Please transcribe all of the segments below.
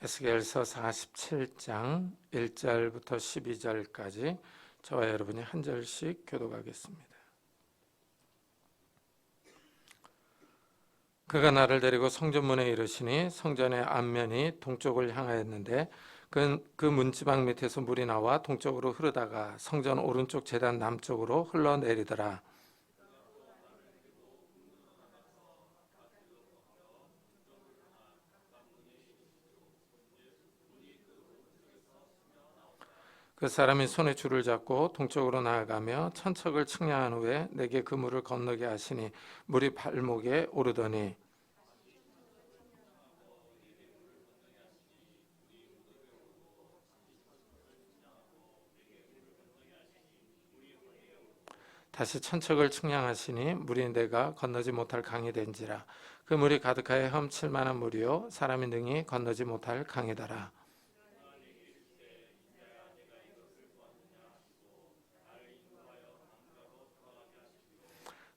에스겔서 47장 1절부터 12절까지 저와 여러분이 한 절씩 교독하겠습니다. 그가 나를 데리고 성전문에 이르시니 성전의 앞면이 동쪽을 향하였는데 그 문지방 밑에서 물이 나와 동쪽으로 흐르다가 성전 오른쪽 제단 남쪽으로 흘러내리더라. 그 사람이 손에 줄을 잡고 동쪽으로 나아가며 천척을 측량한 후에 내게 그 물을 건너게 하시니 물이 발목에 오르더니 다시 천척을 측량하시니 물이 내가 건너지 못할 강이 된지라. 그 물이 가득하여 험칠 만한 물이요 사람이 능히 건너지 못할 강이더라.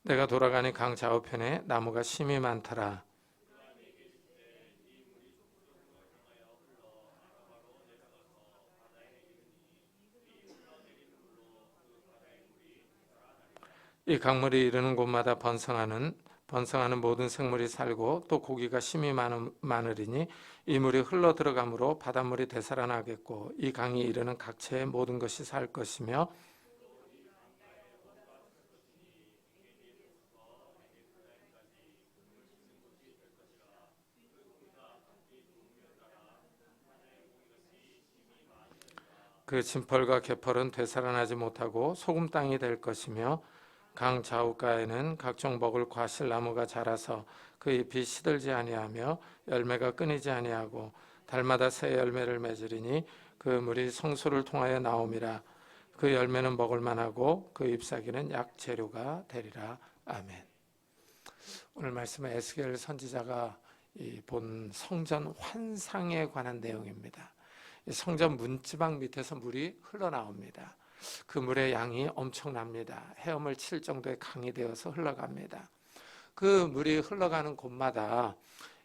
내가 돌아가니 강 좌우편에 나무가 심이 많더라. 이 강물이 이르는 곳마다 번성하는 모든 생물이 살고 또 고기가 심이 많으리니 이 물이 흘러 들어가므로 바닷물이 되살아나겠고 이 강이 이르는 각처의 모든 것이 살 것이며 그 진펄과 개펄은 되살아나지 못하고 소금 땅이 될 것이며 강 좌우가에는 각종 먹을 과실나무가 자라서 그 잎이 시들지 아니하며 열매가 끊이지 아니하고 달마다 새 열매를 맺으리니 그 물이 성소를 통하여 나옴이라. 그 열매는 먹을 만하고 그 잎사귀는 약재료가 되리라. 아멘. 오늘 말씀은 에스겔 선지자가 본 성전 환상에 관한 내용입니다. 성전 문지방 밑에서 물이 흘러나옵니다. 그 물의 양이 엄청납니다. 헤엄을 칠 정도의 강이 되어서 흘러갑니다. 그 물이 흘러가는 곳마다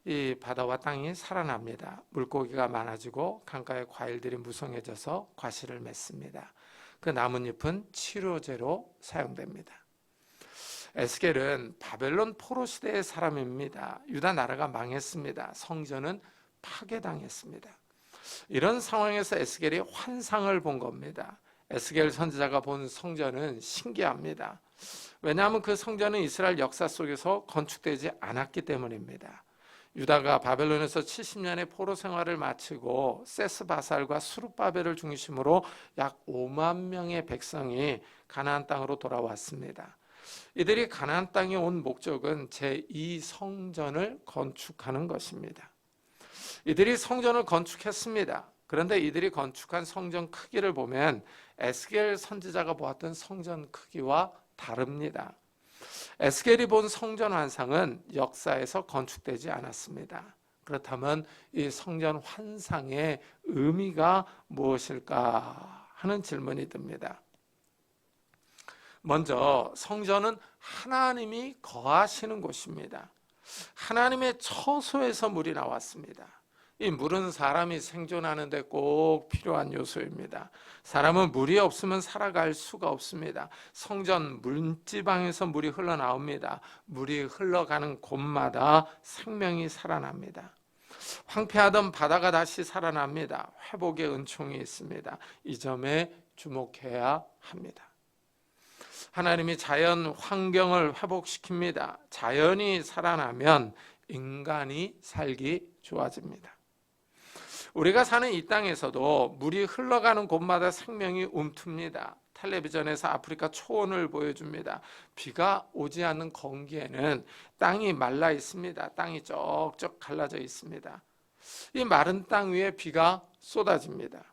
이 바다와 땅이 살아납니다. 물고기가 많아지고 강가의 과일들이 무성해져서 과실을 맺습니다. 그 나뭇잎은 치료제로 사용됩니다. 에스겔은 바벨론 포로 시대의 사람입니다. 유다 나라가 망했습니다. 성전은 파괴당했습니다. 이런 상황에서 에스겔이 환상을 본 겁니다. 에스겔 선지자가 본 성전은 신기합니다. 왜냐하면 그 성전은 이스라엘 역사 속에서 건축되지 않았기 때문입니다. 유다가 바벨론에서 70년의 포로 생활을 마치고 세스바살과 수룹바벨을 중심으로 약 5만 명의 백성이 가나안 땅으로 돌아왔습니다. 이들이 가나안 땅에 온 목적은 제2성전을 건축하는 것입니다. 이들이 성전을 건축했습니다. 그런데 이들이 건축한 성전 크기를 보면 에스겔 선지자가 보았던 성전 크기와 다릅니다. 에스겔이 본 성전 환상은 역사에서 건축되지 않았습니다. 그렇다면 이 성전 환상의 의미가 무엇일까 하는 질문이 듭니다. 먼저 성전은 하나님이 거하시는 곳입니다. 하나님의 처소에서 물이 나왔습니다. 이 물은 사람이 생존하는 데 꼭 필요한 요소입니다. 사람은 물이 없으면 살아갈 수가 없습니다. 성전 문지방에서 물이 흘러나옵니다. 물이 흘러가는 곳마다 생명이 살아납니다. 황폐하던 바다가 다시 살아납니다. 회복의 은총이 있습니다. 이 점에 주목해야 합니다. 하나님이 자연 환경을 회복시킵니다. 자연이 살아나면 인간이 살기 좋아집니다. 우리가 사는 이 땅에서도 물이 흘러가는 곳마다 생명이 움툽니다. 텔레비전에서 아프리카 초원을 보여줍니다. 비가 오지 않는 건기에는 땅이 말라 있습니다. 땅이 쩍쩍 갈라져 있습니다. 이 마른 땅 위에 비가 쏟아집니다.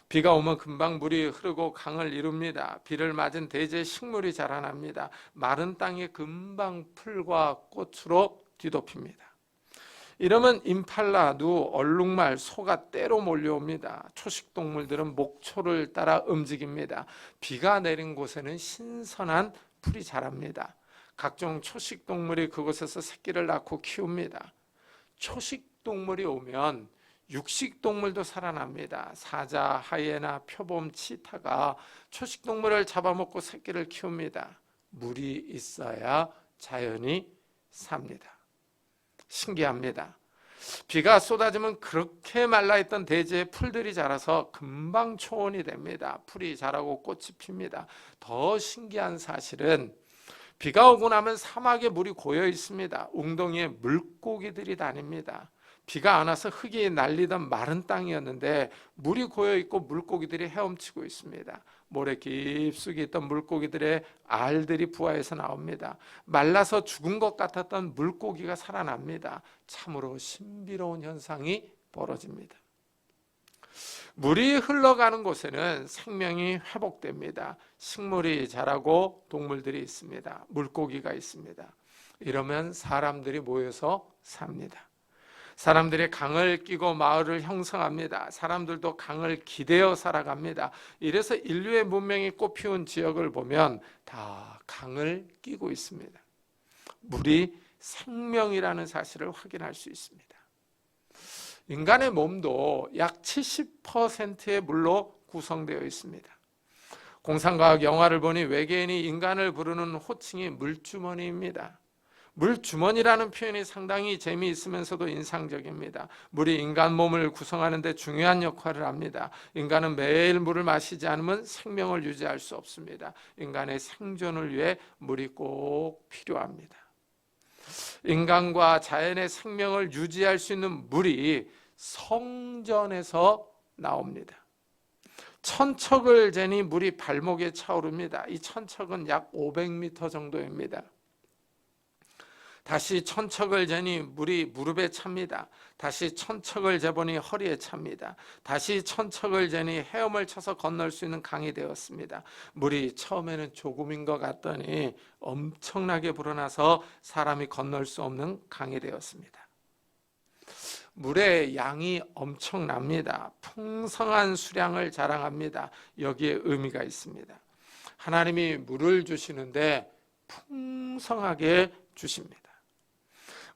비가 오면 금방 물이 흐르고 강을 이룹니다. 비를 맞은 대지에 식물이 자라납니다. 마른 땅에 금방 풀과 꽃으로 뒤덮입니다. 이러면 임팔라, 누, 얼룩말, 소가 때로 몰려옵니다. 초식동물들은 목초를 따라 움직입니다. 비가 내린 곳에는 신선한 풀이 자랍니다. 각종 초식동물이 그곳에서 새끼를 낳고 키웁니다. 초식동물이 오면 육식 동물도 살아납니다. 사자, 하이에나, 표범, 치타가 초식 동물을 잡아먹고 새끼를 키웁니다. 물이 있어야 자연이 삽니다. 신기합니다. 비가 쏟아지면 그렇게 말라있던 대지에 풀들이 자라서 금방 초원이 됩니다. 풀이 자라고 꽃이 핍니다. 더 신기한 사실은 비가 오고 나면 사막에 물이 고여 있습니다. 웅덩이에 물고기들이 다닙니다. 비가 안 와서 흙이 날리던 마른 땅이었는데 물이 고여 있고 물고기들이 헤엄치고 있습니다. 모래 깊숙이 있던 물고기들의 알들이 부화해서 나옵니다. 말라서 죽은 것 같았던 물고기가 살아납니다. 참으로 신비로운 현상이 벌어집니다. 물이 흘러가는 곳에는 생명이 회복됩니다. 식물이 자라고 동물들이 있습니다. 물고기가 있습니다. 이러면 사람들이 모여서 삽니다. 사람들이 강을 끼고 마을을 형성합니다. 사람들도 강을 기대어 살아갑니다. 이래서 인류의 문명이 꽃피운 지역을 보면 다 강을 끼고 있습니다. 물이 생명이라는 사실을 확인할 수 있습니다. 인간의 몸도 약 70%의 물로 구성되어 있습니다. 공상과학 영화를 보니 외계인이 인간을 부르는 호칭이 물주머니입니다. 물주머니라는 표현이 상당히 재미있으면서도 인상적입니다. 물이 인간 몸을 구성하는 데 중요한 역할을 합니다. 인간은 매일 물을 마시지 않으면 생명을 유지할 수 없습니다. 인간의 생존을 위해 물이 꼭 필요합니다. 인간과 자연의 생명을 유지할 수 있는 물이 성전에서 나옵니다. 천척을 재니 물이 발목에 차오릅니다. 이 천척은 약 500m 정도입니다. 다시 천척을 재니 물이 무릎에 찹니다. 다시 천척을 재보니 허리에 찹니다. 다시 천척을 재니 헤엄을 쳐서 건널 수 있는 강이 되었습니다. 물이 처음에는 조금인 것 같더니 엄청나게 불어나서 사람이 건널 수 없는 강이 되었습니다. 물의 양이 엄청납니다. 풍성한 수량을 자랑합니다. 여기에 의미가 있습니다. 하나님이 물을 주시는데 풍성하게 주십니다.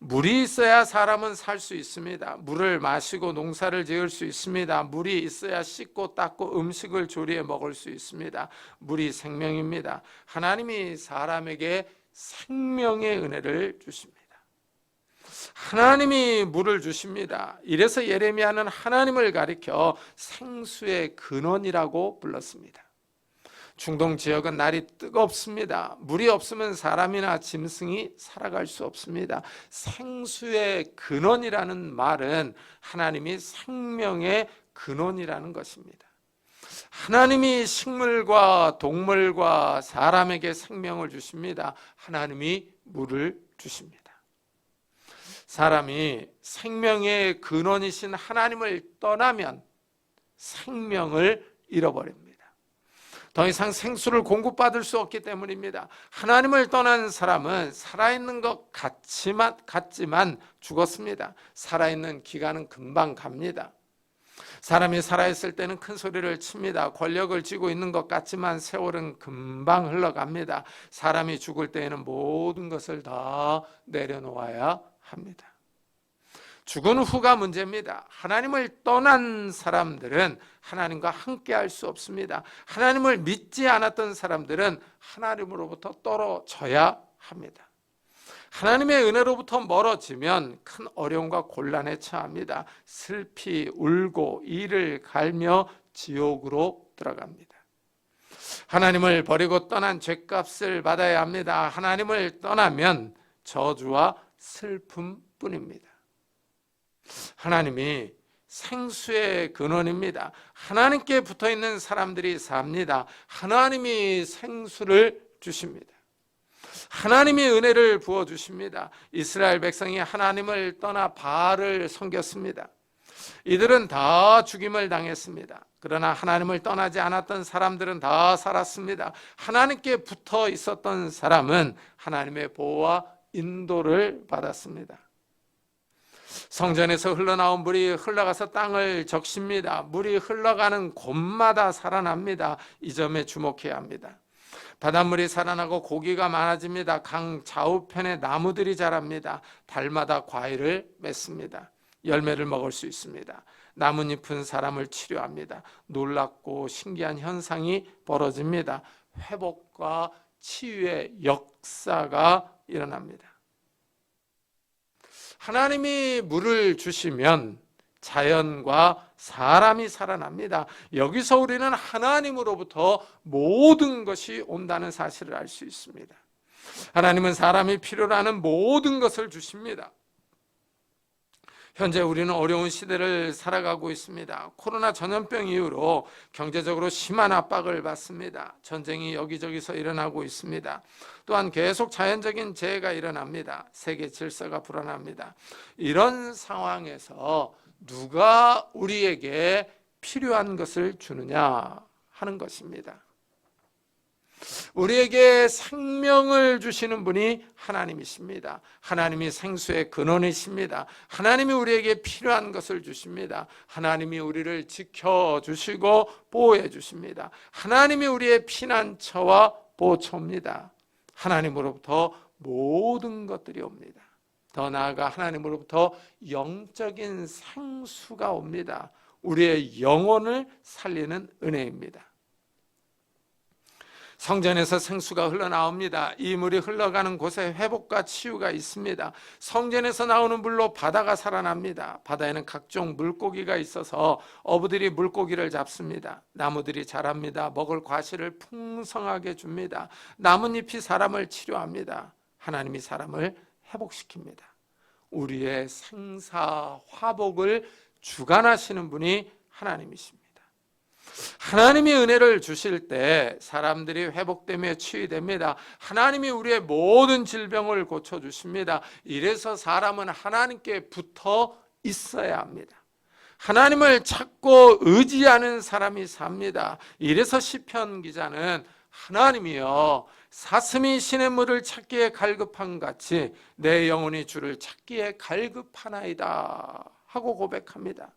물이 있어야 사람은 살 수 있습니다. 물을 마시고 농사를 지을 수 있습니다. 물이 있어야 씻고 닦고 음식을 조리해 먹을 수 있습니다. 물이 생명입니다. 하나님이 사람에게 생명의 은혜를 주십니다. 하나님이 물을 주십니다. 이래서 예레미야는 하나님을 가리켜 생수의 근원이라고 불렀습니다. 중동 지역은 날이 뜨겁습니다. 물이 없으면 사람이나 짐승이 살아갈 수 없습니다. 생수의 근원이라는 말은 하나님이 생명의 근원이라는 것입니다. 하나님이 식물과 동물과 사람에게 생명을 주십니다. 하나님이 물을 주십니다. 사람이 생명의 근원이신 하나님을 떠나면 생명을 잃어버립니다. 더 이상 생수를 공급받을 수 없기 때문입니다. 하나님을 떠난 사람은 살아있는 것 같지만 죽었습니다. 살아있는 기간은 금방 갑니다. 사람이 살아있을 때는 큰 소리를 칩니다. 권력을 쥐고 있는 것 같지만 세월은 금방 흘러갑니다. 사람이 죽을 때에는 모든 것을 다 내려놓아야 합니다. 죽은 후가 문제입니다. 하나님을 떠난 사람들은 하나님과 함께 할 수 없습니다. 하나님을 믿지 않았던 사람들은 하나님으로부터 떨어져야 합니다. 하나님의 은혜로부터 멀어지면 큰 어려움과 곤란에 처합니다. 슬피 울고 이를 갈며 지옥으로 들어갑니다. 하나님을 버리고 떠난 죄값을 받아야 합니다. 하나님을 떠나면 저주와 슬픔뿐입니다. 하나님이 생수의 근원입니다. 하나님께 붙어있는 사람들이 삽니다. 하나님이 생수를 주십니다. 하나님이 은혜를 부어주십니다. 이스라엘 백성이 하나님을 떠나 바알을 섬겼습니다. 이들은 다 죽임을 당했습니다. 그러나 하나님을 떠나지 않았던 사람들은 다 살았습니다. 하나님께 붙어 있었던 사람은 하나님의 보호와 인도를 받았습니다. 성전에서 흘러나온 물이 흘러가서 땅을 적십니다. 물이 흘러가는 곳마다 살아납니다. 이 점에 주목해야 합니다. 바닷물이 살아나고 고기가 많아집니다. 강 좌우편에 나무들이 자랍니다. 달마다 과일을 맺습니다. 열매를 먹을 수 있습니다. 나뭇잎은 사람을 치료합니다. 놀랍고 신기한 현상이 벌어집니다. 회복과 치유의 역사가 일어납니다. 하나님이 물을 주시면 자연과 사람이 살아납니다. 여기서 우리는 하나님으로부터 모든 것이 온다는 사실을 알 수 있습니다. 하나님은 사람이 필요로 하는 모든 것을 주십니다. 현재 우리는 어려운 시대를 살아가고 있습니다. 코로나 전염병 이후로 경제적으로 심한 압박을 받습니다. 전쟁이 여기저기서 일어나고 있습니다. 또한 계속 자연적인 재해가 일어납니다. 세계 질서가 불안합니다. 이런 상황에서 누가 우리에게 필요한 것을 주느냐 하는 것입니다. 우리에게 생명을 주시는 분이 하나님이십니다. 하나님이 생수의 근원이십니다. 하나님이 우리에게 필요한 것을 주십니다. 하나님이 우리를 지켜주시고 보호해 주십니다. 하나님이 우리의 피난처와 보초입니다. 하나님으로부터 모든 것들이 옵니다. 더 나아가 하나님으로부터 영적인 생수가 옵니다. 우리의 영혼을 살리는 은혜입니다. 성전에서 생수가 흘러나옵니다. 이 물이 흘러가는 곳에 회복과 치유가 있습니다. 성전에서 나오는 물로 바다가 살아납니다. 바다에는 각종 물고기가 있어서 어부들이 물고기를 잡습니다. 나무들이 자랍니다. 먹을 과실을 풍성하게 줍니다. 나뭇잎이 사람을 치료합니다. 하나님이 사람을 회복시킵니다. 우리의 생사 화복을 주관하시는 분이 하나님이십니다. 하나님이 은혜를 주실 때 사람들이 회복되며 치유됩니다. 하나님이 우리의 모든 질병을 고쳐주십니다. 이래서 사람은 하나님께 붙어 있어야 합니다. 하나님을 찾고 의지하는 사람이 삽니다. 이래서 시편 기자는 하나님이여 사슴이 시냇물을 찾기에 갈급한 같이 내 영혼이 주를 찾기에 갈급하나이다 하고 고백합니다.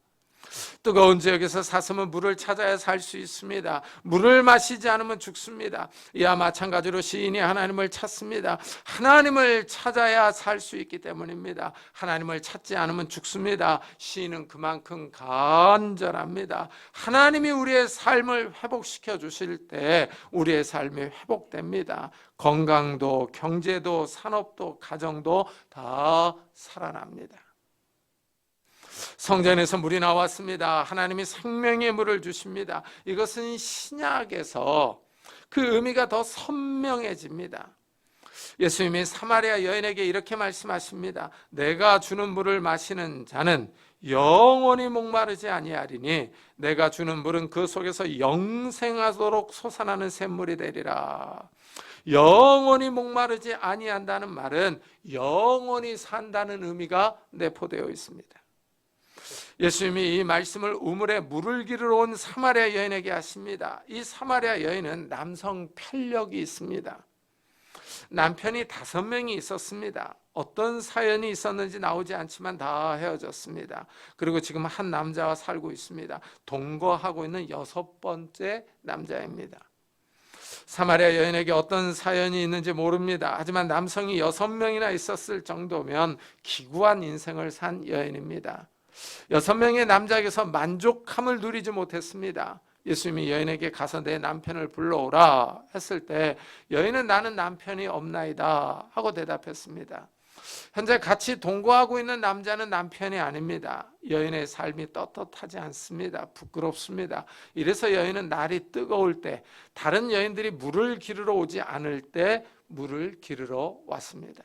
뜨거운 지역에서 사슴은 물을 찾아야 살 수 있습니다. 물을 마시지 않으면 죽습니다. 이와 마찬가지로 시인이 하나님을 찾습니다. 하나님을 찾아야 살 수 있기 때문입니다. 하나님을 찾지 않으면 죽습니다. 시인은 그만큼 간절합니다. 하나님이 우리의 삶을 회복시켜 주실 때 우리의 삶이 회복됩니다. 건강도 경제도 산업도 가정도 다 살아납니다. 성전에서 물이 나왔습니다. 하나님이 생명의 물을 주십니다. 이것은 신약에서 그 의미가 더 선명해집니다. 예수님이 사마리아 여인에게 이렇게 말씀하십니다. 내가 주는 물을 마시는 자는 영원히 목마르지 아니하리니 내가 주는 물은 그 속에서 영생하도록 솟아나는 샘물이 되리라. 영원히 목마르지 아니한다는 말은 영원히 산다는 의미가 내포되어 있습니다. 예수님이 이 말씀을 우물에 물을 기르러 온 사마리아 여인에게 하십니다. 이 사마리아 여인은 남성 편력이 있습니다. 남편이 5명이 있었습니다. 어떤 사연이 있었는지 나오지 않지만 다 헤어졌습니다. 그리고 지금 한 남자와 살고 있습니다. 동거하고 있는 6번째 남자입니다. 사마리아 여인에게 어떤 사연이 있는지 모릅니다. 하지만 남성이 6명이나 있었을 정도면 기구한 인생을 산 여인입니다. 6명의 남자에게서 만족함을 누리지 못했습니다. 예수님이 여인에게 가서 내 남편을 불러오라 했을 때 여인은 나는 남편이 없나이다 하고 대답했습니다. 현재 같이 동거하고 있는 남자는 남편이 아닙니다. 여인의 삶이 떳떳하지 않습니다. 부끄럽습니다. 이래서 여인은 날이 뜨거울 때 다른 여인들이 물을 기르러 오지 않을 때 물을 기르러 왔습니다.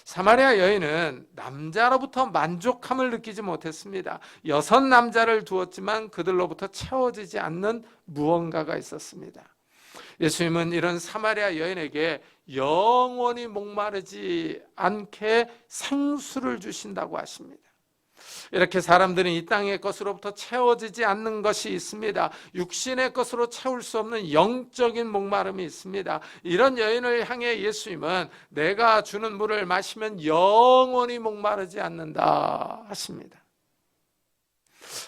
사마리아 여인은 남자로부터 만족함을 느끼지 못했습니다. 6 남자를 두었지만 그들로부터 채워지지 않는 무언가가 있었습니다. 예수님은 이런 사마리아 여인에게 영원히 목마르지 않게 생수를 주신다고 하십니다. 이렇게 사람들은 이 땅의 것으로부터 채워지지 않는 것이 있습니다. 육신의 것으로 채울 수 없는 영적인 목마름이 있습니다. 이런 여인을 향해 예수님은 내가 주는 물을 마시면 영원히 목마르지 않는다 하십니다.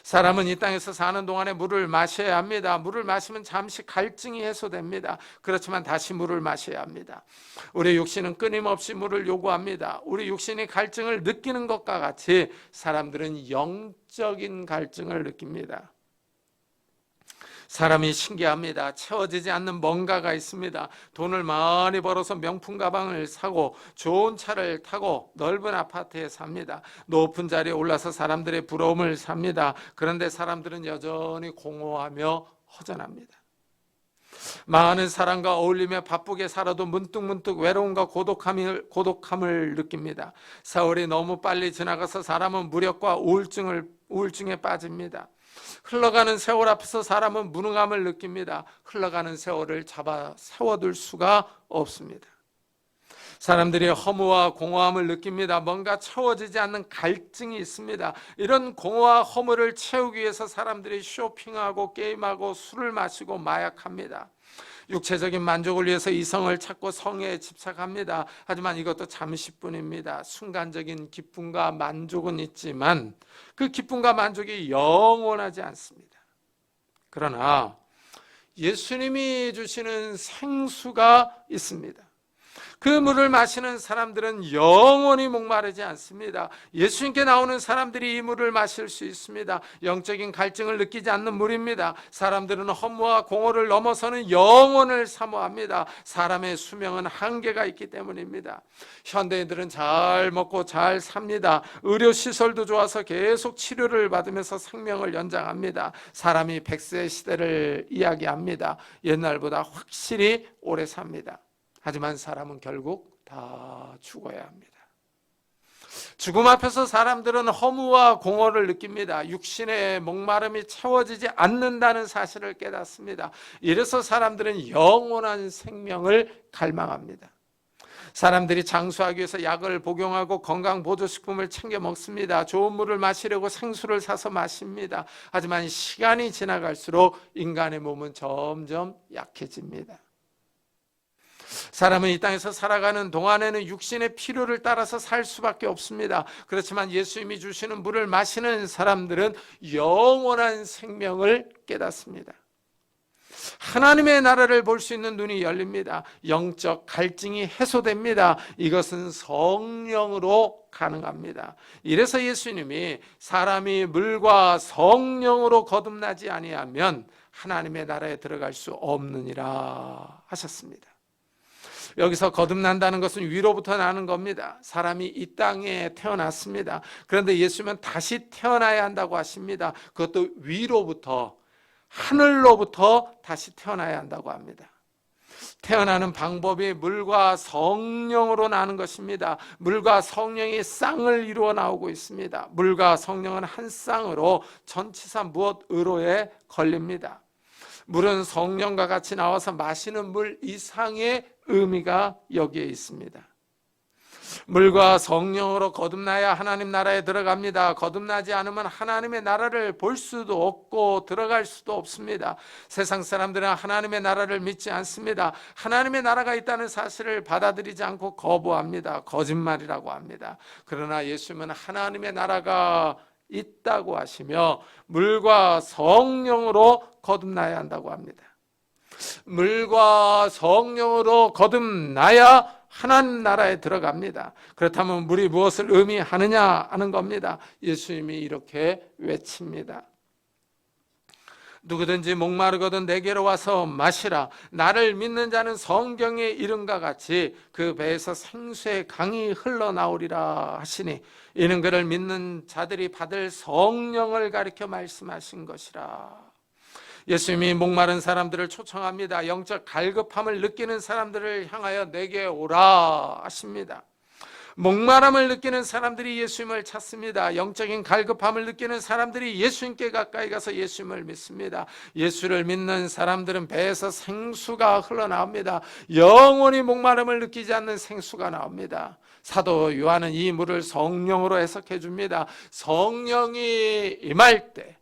사람은 이 땅에서 사는 동안에 물을 마셔야 합니다. 물을 마시면 잠시 갈증이 해소됩니다. 그렇지만 다시 물을 마셔야 합니다. 우리 육신은 끊임없이 물을 요구합니다. 우리 육신이 갈증을 느끼는 것과 같이 사람들은 영적인 갈증을 느낍니다. 사람이 신기합니다. 채워지지 않는 뭔가가 있습니다. 돈을 많이 벌어서 명품 가방을 사고 좋은 차를 타고 넓은 아파트에 삽니다. 높은 자리에 올라서 사람들의 부러움을 삽니다. 그런데 사람들은 여전히 공허하며 허전합니다. 많은 사람과 어울리며 바쁘게 살아도 문득문득 외로움과 고독함을 느낍니다. 세월이 너무 빨리 지나가서 사람은 무력과 우울증에 빠집니다. 흘러가는 세월 앞에서 사람은 무능함을 느낍니다. 흘러가는 세월을 잡아 세워둘 수가 없습니다. 사람들이 허무와 공허함을 느낍니다. 뭔가 채워지지 않는 갈증이 있습니다. 이런 공허와 허무를 채우기 위해서 사람들이 쇼핑하고 게임하고 술을 마시고 마약합니다. 육체적인 만족을 위해서 이성을 찾고 성에 집착합니다. 하지만 이것도 잠시뿐입니다. 순간적인 기쁨과 만족은 있지만 그 기쁨과 만족이 영원하지 않습니다. 그러나 예수님이 주시는 생수가 있습니다. 그 물을 마시는 사람들은 영원히 목마르지 않습니다. 예수님께 나오는 사람들이 이 물을 마실 수 있습니다. 영적인 갈증을 느끼지 않는 물입니다. 사람들은 허무와 공허를 넘어서는 영원을 사모합니다. 사람의 수명은 한계가 있기 때문입니다. 현대인들은 잘 먹고 잘 삽니다. 의료시설도 좋아서 계속 치료를 받으면서 생명을 연장합니다. 사람이 100세 시대를 이야기합니다. 옛날보다 확실히 오래 삽니다. 하지만 사람은 결국 다 죽어야 합니다. 죽음 앞에서 사람들은 허무와 공허를 느낍니다. 육신의 목마름이 채워지지 않는다는 사실을 깨닫습니다. 이래서 사람들은 영원한 생명을 갈망합니다. 사람들이 장수하기 위해서 약을 복용하고 건강보조식품을 챙겨 먹습니다. 좋은 물을 마시려고 생수를 사서 마십니다. 하지만 시간이 지나갈수록 인간의 몸은 점점 약해집니다. 사람은 이 땅에서 살아가는 동안에는 육신의 필요를 따라서 살 수밖에 없습니다. 그렇지만 예수님이 주시는 물을 마시는 사람들은 영원한 생명을 깨닫습니다. 하나님의 나라를 볼 수 있는 눈이 열립니다. 영적 갈증이 해소됩니다. 이것은 성령으로 가능합니다. 이래서 예수님이 사람이 물과 성령으로 거듭나지 아니하면 하나님의 나라에 들어갈 수 없느니라 하셨습니다. 여기서 거듭난다는 것은 위로부터 나는 겁니다. 사람이 이 땅에 태어났습니다. 그런데 예수님은 다시 태어나야 한다고 하십니다. 그것도 위로부터, 하늘로부터 다시 태어나야 한다고 합니다. 태어나는 방법이 물과 성령으로 나는 것입니다. 물과 성령이 쌍을 이루어 나오고 있습니다. 물과 성령은 한 쌍으로 전치사 무엇 의로에 걸립니다. 물은 성령과 같이 나와서 마시는 물 이상의 의미가 여기에 있습니다. 물과 성령으로 거듭나야 하나님 나라에 들어갑니다. 거듭나지 않으면 하나님의 나라를 볼 수도 없고 들어갈 수도 없습니다. 세상 사람들은 하나님의 나라를 믿지 않습니다. 하나님의 나라가 있다는 사실을 받아들이지 않고 거부합니다. 거짓말이라고 합니다. 그러나 예수님은 하나님의 나라가 있다고 하시며 물과 성령으로 거듭나야 한다고 합니다. 물과 성령으로 거듭나야 하나님 나라에 들어갑니다. 그렇다면 물이 무엇을 의미하느냐 하는 겁니다. 예수님이 이렇게 외칩니다. 누구든지 목마르거든 내게로 와서 마시라. 나를 믿는 자는 성경의 이름과 같이 그 배에서 생수의 강이 흘러나오리라 하시니 이는 그를 믿는 자들이 받을 성령을 가리켜 말씀하신 것이라. 예수님이 목마른 사람들을 초청합니다. 영적 갈급함을 느끼는 사람들을 향하여 내게 오라 하십니다. 목마름을 느끼는 사람들이 예수님을 찾습니다. 영적인 갈급함을 느끼는 사람들이 예수님께 가까이 가서 예수님을 믿습니다. 예수를 믿는 사람들은 배에서 생수가 흘러나옵니다. 영원히 목마름을 느끼지 않는 생수가 나옵니다. 사도 요한은 이 물을 성령으로 해석해 줍니다. 성령이 임할 때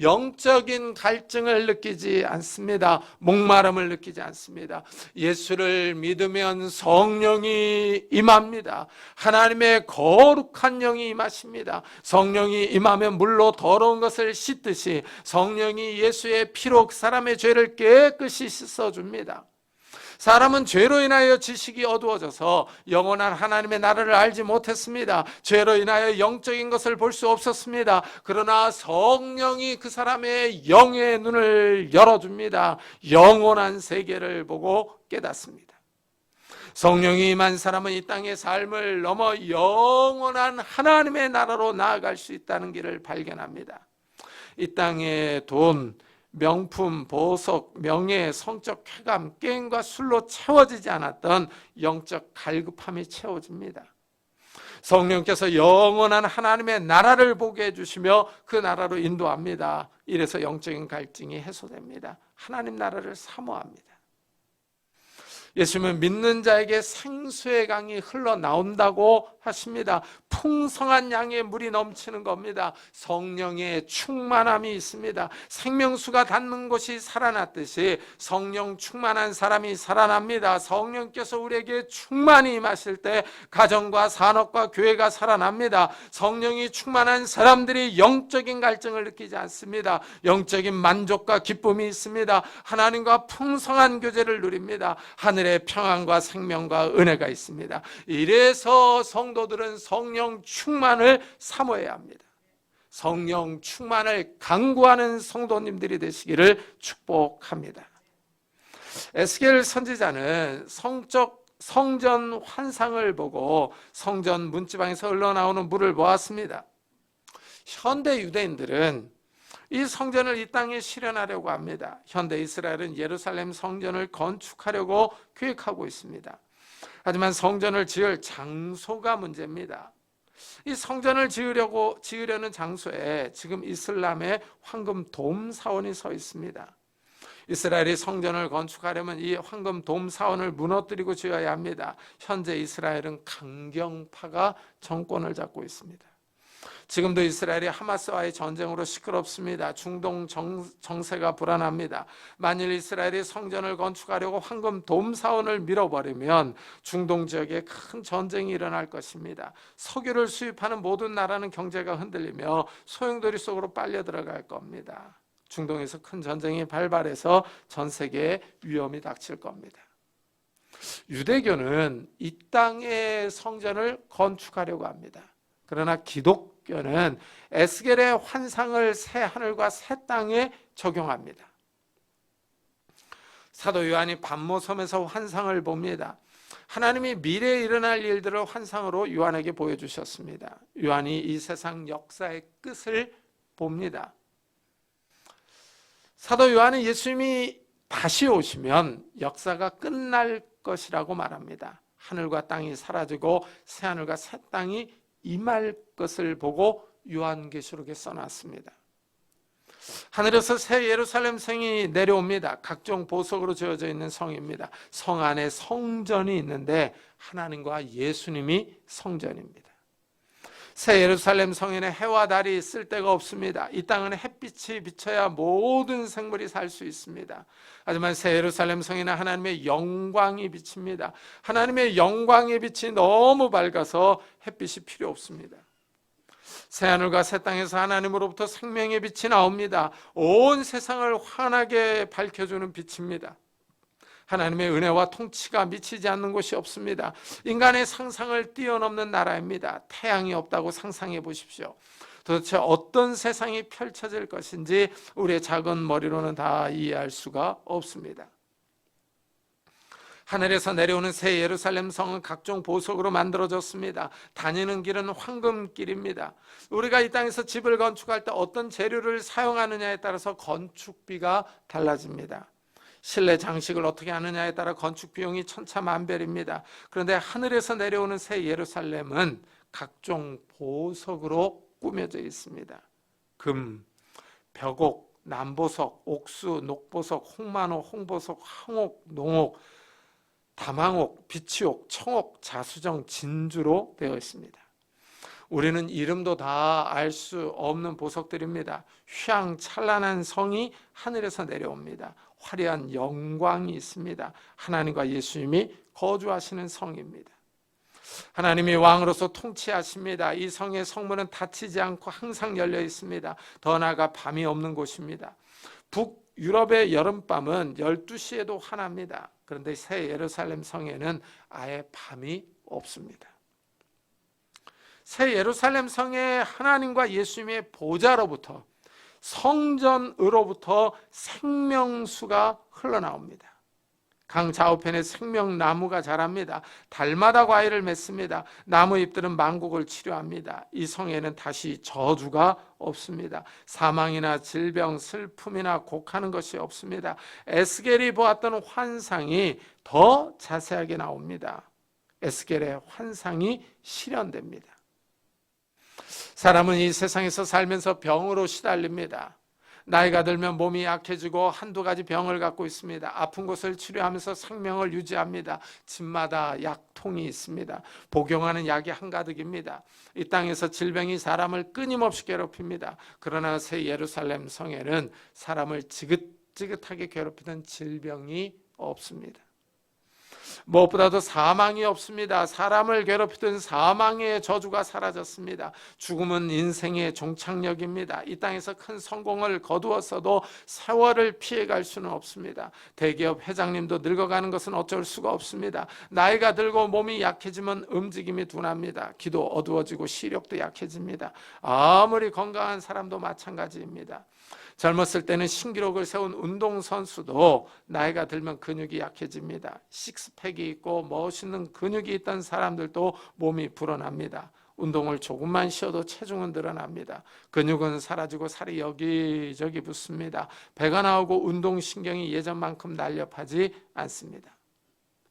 영적인 갈증을 느끼지 않습니다. 목마름을 느끼지 않습니다. 예수를 믿으면 성령이 임합니다. 하나님의 거룩한 영이 임하십니다. 성령이 임하면 물로 더러운 것을 씻듯이 성령이 예수의 피로 사람의 죄를 깨끗이 씻어줍니다. 사람은 죄로 인하여 지식이 어두워져서 영원한 하나님의 나라를 알지 못했습니다. 죄로 인하여 영적인 것을 볼 수 없었습니다. 그러나 성령이 그 사람의 영의 눈을 열어줍니다. 영원한 세계를 보고 깨닫습니다. 성령이 임한 사람은 이 땅의 삶을 넘어 영원한 하나님의 나라로 나아갈 수 있다는 길을 발견합니다. 이 땅의 돈, 명품, 보석, 명예, 성적 쾌감, 게임과 술로 채워지지 않았던 영적 갈급함이 채워집니다. 성령께서 영원한 하나님의 나라를 보게 해주시며 그 나라로 인도합니다. 이래서 영적인 갈증이 해소됩니다. 하나님 나라를 사모합니다. 예수님은 믿는 자에게 생수의 강이 흘러나온다고 하십니다. 풍성한 양의 물이 넘치는 겁니다. 성령의 충만함이 있습니다. 생명수가 닿는 곳이 살아났듯이 성령 충만한 사람이 살아납니다. 성령께서 우리에게 충만히 임하실 때 가정과 산업과 교회가 살아납니다. 성령이 충만한 사람들이 영적인 갈증을 느끼지 않습니다. 영적인 만족과 기쁨이 있습니다. 하나님과 풍성한 교제를 누립니다. 하늘의 평안과 생명과 은혜가 있습니다. 이래서 성도들은 성령 충만을 사모해야 합니다. 성령 충만을 강구하는 성도님들이 되시기를 축복합니다. 에스겔 선지자는 성전 환상을 보고 성전 문지방에서 흘러나오는 물을 보았습니다. 현대 유대인들은 이 성전을 이 땅에 실현하려고 합니다. 현대 이스라엘은 예루살렘 성전을 건축하려고 계획하고 있습니다. 하지만 성전을 지을 장소가 문제입니다. 이 성전을 지으려는 장소에 지금 이슬람의 황금 돔 사원이 서 있습니다. 이스라엘이 성전을 건축하려면 이 황금 돔 사원을 무너뜨리고 지어야 합니다. 현재 이스라엘은 강경파가 정권을 잡고 있습니다. 지금도 이스라엘이 하마스와의 전쟁으로 시끄럽습니다. 중동 정세가 불안합니다. 만일 이스라엘이 성전을 건축하려고 황금 돔 사원을 밀어버리면 중동 지역에 큰 전쟁이 일어날 것입니다. 석유를 수입하는 모든 나라는 경제가 흔들리며 소용돌이 속으로 빨려 들어갈 겁니다. 중동에서 큰 전쟁이 발발해서 전 세계에 위험이 닥칠 겁니다. 유대교는 이 땅의 성전을 건축하려고 합니다. 그러나 기독교는 에스겔의 환상을 새 하늘과 새 땅에 적용합니다. 사도 요한이 밤모섬에서 환상을 봅니다. 하나님이 미래에 일어날 일들을 환상으로 요한에게 보여주셨습니다. 요한이 이 세상 역사의 끝을 봅니다. 사도 요한은 예수님이 다시 오시면 역사가 끝날 것이라고 말합니다. 하늘과 땅이 사라지고 새 하늘과 새 땅이 임할 것을 보고 요한계시록에 써놨습니다. 하늘에서 새 예루살렘 성이 내려옵니다. 각종 보석으로 지어져 있는 성입니다. 성 안에 성전이 있는데 하나님과 예수님이 성전입니다. 새 예루살렘 성에는 해와 달이 쓸 데가 없습니다. 이 땅은 햇빛이 비쳐야 모든 생물이 살 수 있습니다. 하지만 새 예루살렘 성에는 하나님의 영광이 비칩니다. 하나님의 영광의 빛이 너무 밝아서 햇빛이 필요 없습니다. 새 하늘과 새 땅에서 하나님으로부터 생명의 빛이 나옵니다. 온 세상을 환하게 밝혀주는 빛입니다. 하나님의 은혜와 통치가 미치지 않는 곳이 없습니다. 인간의 상상을 뛰어넘는 나라입니다. 태양이 없다고 상상해 보십시오. 도대체 어떤 세상이 펼쳐질 것인지 우리의 작은 머리로는 다 이해할 수가 없습니다. 하늘에서 내려오는 새 예루살렘 성은 각종 보석으로 만들어졌습니다. 다니는 길은 황금길입니다. 우리가 이 땅에서 집을 건축할 때 어떤 재료를 사용하느냐에 따라서 건축비가 달라집니다. 실내 장식을 어떻게 하느냐에 따라 건축 비용이 천차만별입니다. 그런데 하늘에서 내려오는 새 예루살렘은 각종 보석으로 꾸며져 있습니다. 금, 벽옥, 남보석, 옥수, 녹보석, 홍만호, 홍보석, 황옥, 농옥, 다망옥, 비치옥, 청옥, 자수정, 진주로 되어 있습니다. 우리는 이름도 다 알 수 없는 보석들입니다. 휘황찬란한 성이 하늘에서 내려옵니다. 화려한 영광이 있습니다. 하나님과 예수님이 거주하시는 성입니다. 하나님이 왕으로서 통치하십니다. 이 성의 성문은 닫히지 않고 항상 열려 있습니다. 더 나아가 밤이 없는 곳입니다. 북유럽의 여름밤은 12시에도 환합니다. 그런데 새 예루살렘 성에는 아예 밤이 없습니다. 새 예루살렘 성에 하나님과 예수님의 보좌로부터, 성전으로부터 생명수가 흘러나옵니다. 강 좌우편에 생명나무가 자랍니다. 달마다 과일을 맺습니다. 나무 잎들은 만국을 치료합니다. 이 성에는 다시 저주가 없습니다. 사망이나 질병, 슬픔이나 곡하는 것이 없습니다. 에스겔이 보았던 환상이 더 자세하게 나옵니다. 에스겔의 환상이 실현됩니다. 사람은 이 세상에서 살면서 병으로 시달립니다. 나이가 들면 몸이 약해지고 한두 가지 병을 갖고 있습니다. 아픈 곳을 치료하면서 생명을 유지합니다. 집마다 약통이 있습니다. 복용하는 약이 한가득입니다. 이 땅에서 질병이 사람을 끊임없이 괴롭힙니다. 그러나 새 예루살렘 성에는 사람을 지긋지긋하게 괴롭히던 질병이 없습니다. 무엇보다도 사망이 없습니다. 사람을 괴롭히던 사망의 저주가 사라졌습니다. 죽음은 인생의 종착역입니다. 이 땅에서 큰 성공을 거두었어도 세월을 피해갈 수는 없습니다. 대기업 회장님도 늙어가는 것은 어쩔 수가 없습니다. 나이가 들고 몸이 약해지면 움직임이 둔합니다. 기도 어두워지고 시력도 약해집니다. 아무리 건강한 사람도 마찬가지입니다. 젊었을 때는 신기록을 세운 운동선수도 나이가 들면 근육이 약해집니다. 식스팩이 있고 멋있는 근육이 있던 사람들도 몸이 불어납니다. 운동을 조금만 쉬어도 체중은 늘어납니다. 근육은 사라지고 살이 여기저기 붙습니다. 배가 나오고 운동신경이 예전만큼 날렵하지 않습니다.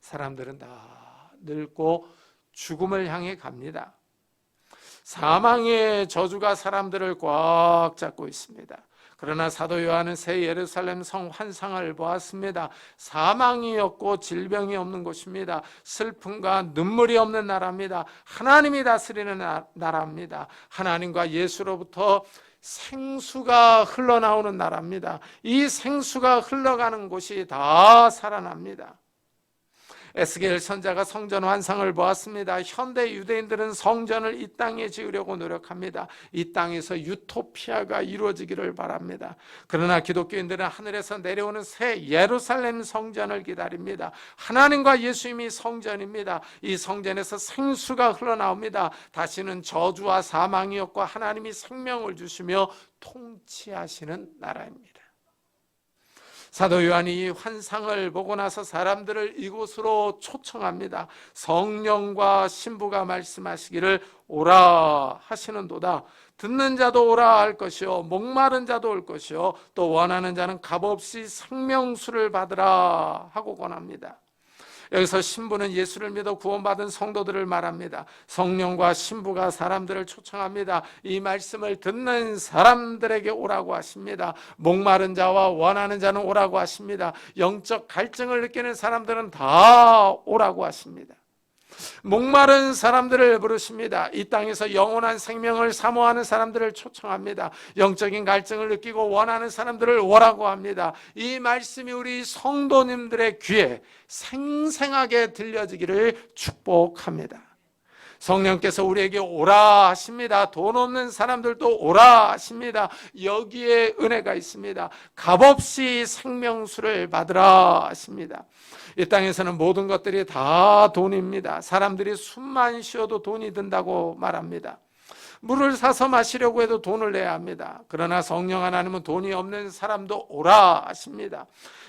사람들은 다 늙고 죽음을 향해 갑니다. 사망의 저주가 사람들을 꽉 잡고 있습니다. 그러나 사도 요한은 새 예루살렘 성 환상을 보았습니다. 사망이 없고 질병이 없는 곳입니다. 슬픔과 눈물이 없는 나라입니다. 하나님이 다스리는 나라입니다. 하나님과 예수로부터 생수가 흘러나오는 나라입니다. 이 생수가 흘러가는 곳이 다 살아납니다. 에스겔 선자가 성전 환상을 보았습니다. 현대 유대인들은 성전을 이 땅에 지으려고 노력합니다. 이 땅에서 유토피아가 이루어지기를 바랍니다. 그러나 기독교인들은 하늘에서 내려오는 새 예루살렘 성전을 기다립니다. 하나님과 예수님이 성전입니다. 이 성전에서 생수가 흘러나옵니다. 다시는 저주와 사망이 없고 하나님이 생명을 주시며 통치하시는 나라입니다. 사도 요한이 이 환상을 보고 나서 사람들을 이곳으로 초청합니다. 성령과 신부가 말씀하시기를 오라 하시는도다. 듣는 자도 오라 할 것이요 목마른 자도 올 것이요 또 원하는 자는 값없이 생명수를 받으라 하고 권합니다. 여기서 신부는 예수를 믿어 구원받은 성도들을 말합니다. 성령과 신부가 사람들을 초청합니다. 이 말씀을 듣는 사람들에게 오라고 하십니다. 목마른 자와 원하는 자는 오라고 하십니다. 영적 갈증을 느끼는 사람들은 다 오라고 하십니다. 목마른 사람들을 부르십니다. 이 땅에서 영원한 생명을 사모하는 사람들을 초청합니다. 영적인 갈증을 느끼고 원하는 사람들을 오라고 합니다. 이 말씀이 우리 성도님들의 귀에 생생하게 들려지기를 축복합니다. 성령께서 우리에게 오라 하십니다. 돈 없는 사람들도 오라 하십니다. 여기에 은혜가 있습니다. 값없이 생명수를 받으라 하십니다. 이 땅에서는 모든 것들이 다 돈입니다. 사람들이 숨만 쉬어도 돈이 든다고 말합니다. 물을 사서 마시려고 해도 돈을 내야 합니다. 그러나 성령 하나님은 돈이 없는 사람도 오라 하십니다.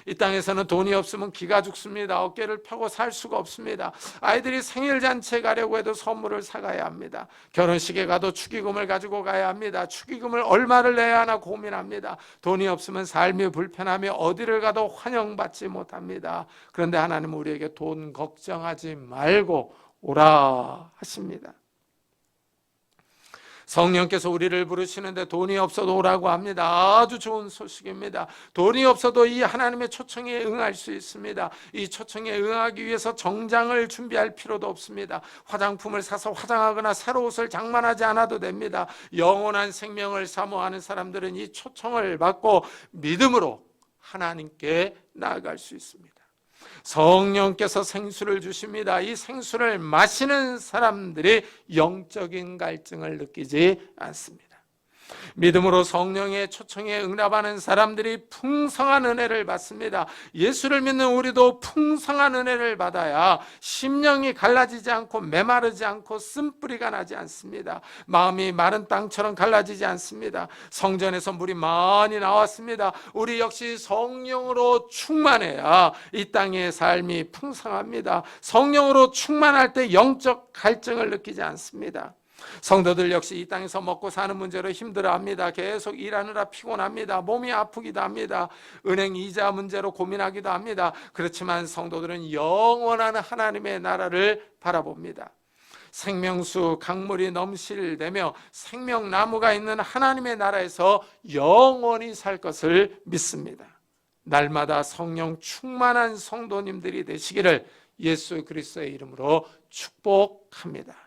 이 땅에서는 돈이 없으면 기가 죽습니다. 어깨를 펴고 살 수가 없습니다. 아이들이 생일잔치에 가려고 해도 선물을 사가야 합니다. 결혼식에 가도 축의금을 가지고 가야 합니다. 축의금을 얼마를 내야 하나 고민합니다. 돈이 없으면 삶이 불편하며 어디를 가도 환영받지 못합니다. 그런데 하나님은 우리에게 돈 걱정하지 말고 오라 하십니다. 성령께서 우리를 부르시는데 돈이 없어도 오라고 합니다. 아주 좋은 소식입니다. 돈이 없어도 이 하나님의 초청에 응할 수 있습니다. 이 초청에 응하기 위해서 정장을 준비할 필요도 없습니다. 화장품을 사서 화장하거나 새로 옷을 장만하지 않아도 됩니다. 영원한 생명을 사모하는 사람들은 이 초청을 받고 믿음으로 하나님께 나아갈 수 있습니다. 성령께서 생수를 주십니다. 이 생수를 마시는 사람들이 영적인 갈증을 느끼지 않습니다. 믿음으로 성령의 초청에 응답하는 사람들이 풍성한 은혜를 받습니다. 예수를 믿는 우리도 풍성한 은혜를 받아야 심령이 갈라지지 않고 메마르지 않고 쓴뿌리가 나지 않습니다. 마음이 마른 땅처럼 갈라지지 않습니다. 성전에서 물이 많이 나왔습니다. 우리 역시 성령으로 충만해야 이 땅의 삶이 풍성합니다. 성령으로 충만할 때 영적 갈증을 느끼지 않습니다. 성도들 역시 이 땅에서 먹고 사는 문제로 힘들어합니다. 계속 일하느라 피곤합니다. 몸이 아프기도 합니다. 은행 이자 문제로 고민하기도 합니다. 그렇지만 성도들은 영원한 하나님의 나라를 바라봅니다. 생명수 강물이 넘실대며 생명나무가 있는 하나님의 나라에서 영원히 살 것을 믿습니다. 날마다 성령 충만한 성도님들이 되시기를 예수 그리스도의 이름으로 축복합니다.